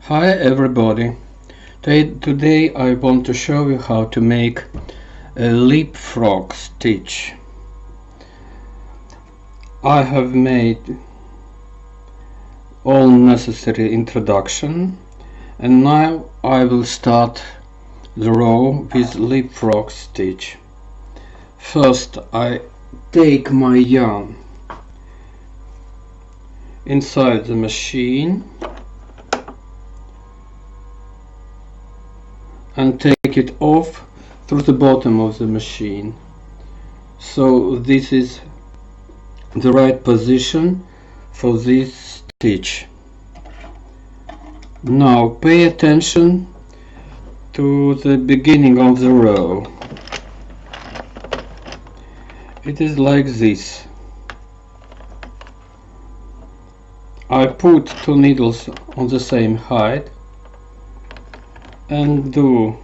Hi everybody. Today I want to show you how to make a leapfrog stitch. I have made all necessary introduction and now I will start the row with leapfrog stitch. First I take my yarn inside the machine and take it off through the bottom of the machine. So this is the right position for this stitch. Now pay attention to the beginning of the row. It is like this. I put two needles on the same height and do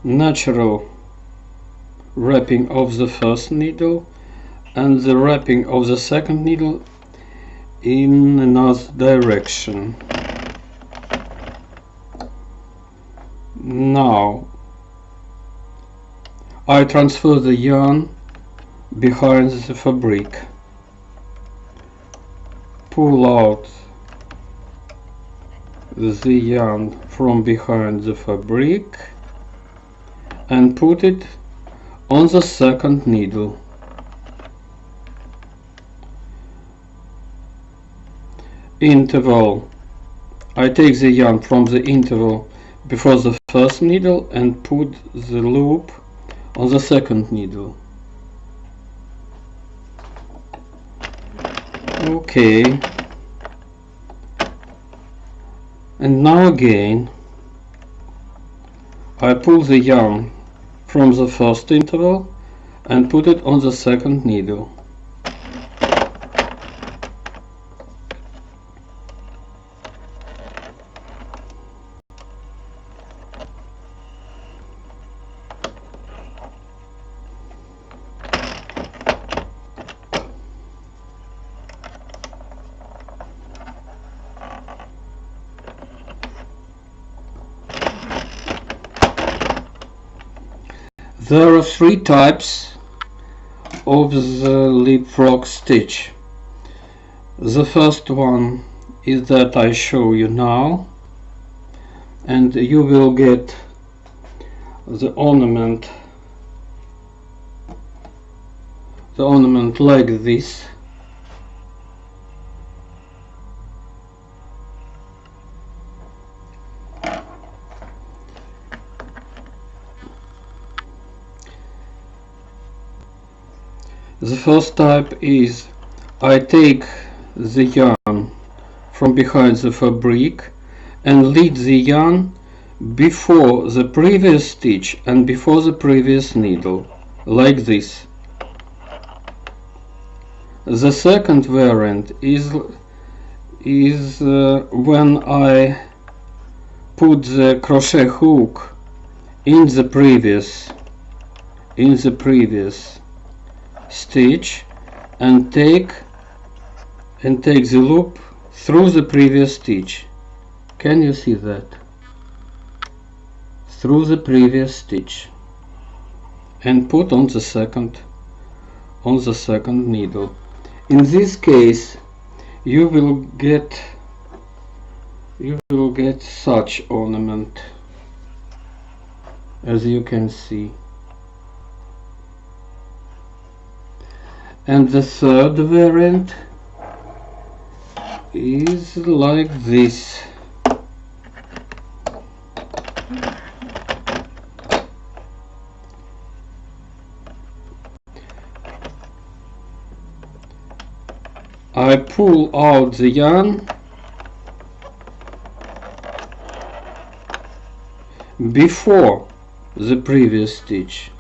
natural wrapping of the first needle and the wrapping of the second needle in another direction. Now I transfer the yarn behind the fabric, pull out the yarn from behind the fabric and put it on the second needle. Interval. I take the yarn from the interval before the first needle and put the loop on the second needle. Okay. And now again I pull the yarn from the first interval and put it on the second needle. There are three types of the leapfrog stitch. The first one is that I show you now, and you will get the ornament like this. The first type is I take the yarn from behind the fabric and lead the yarn before the previous stitch and before the previous needle, like this. The second variant is when I put the crochet hook in the previous stitch and take the loop through the previous stitch. Can you see that? Through the previous stitch and put on the second needle. In this case you will get such ornament as you can see. And the third variant is like this. I pull out the yarn before the previous stitch,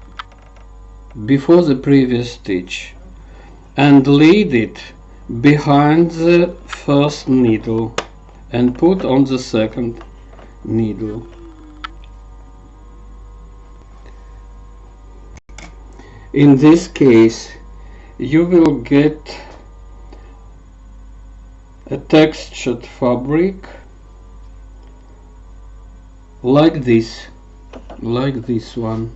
and lead it behind the first needle and put on the second needle. In this case you will get a textured fabric like this one.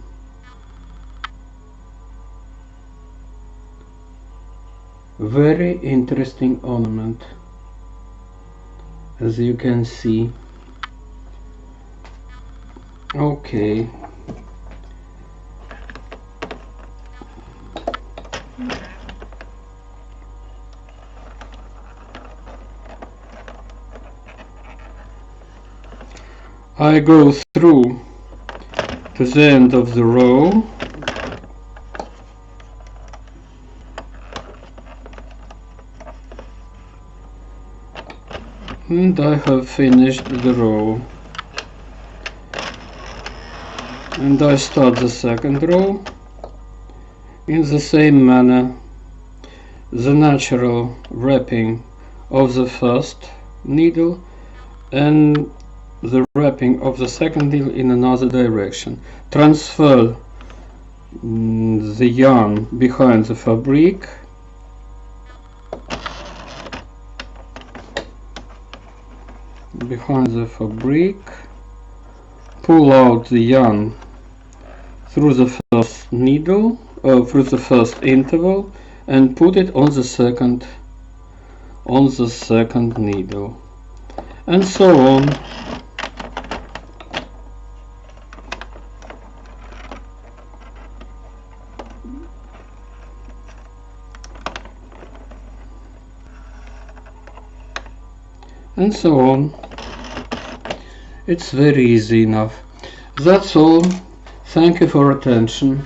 Very interesting ornament, as you can see. Okay. I go through to the end of the row and I have finished the row, and I start the second row in the same manner. The natural wrapping of the first needle and the wrapping of the second needle in another direction. Transfer the yarn behind the fabric, pull out the yarn through the first needle, through the first interval, and put it on the second needle, and so on. And so on. It's very easy enough. That's all. Thank you for attention.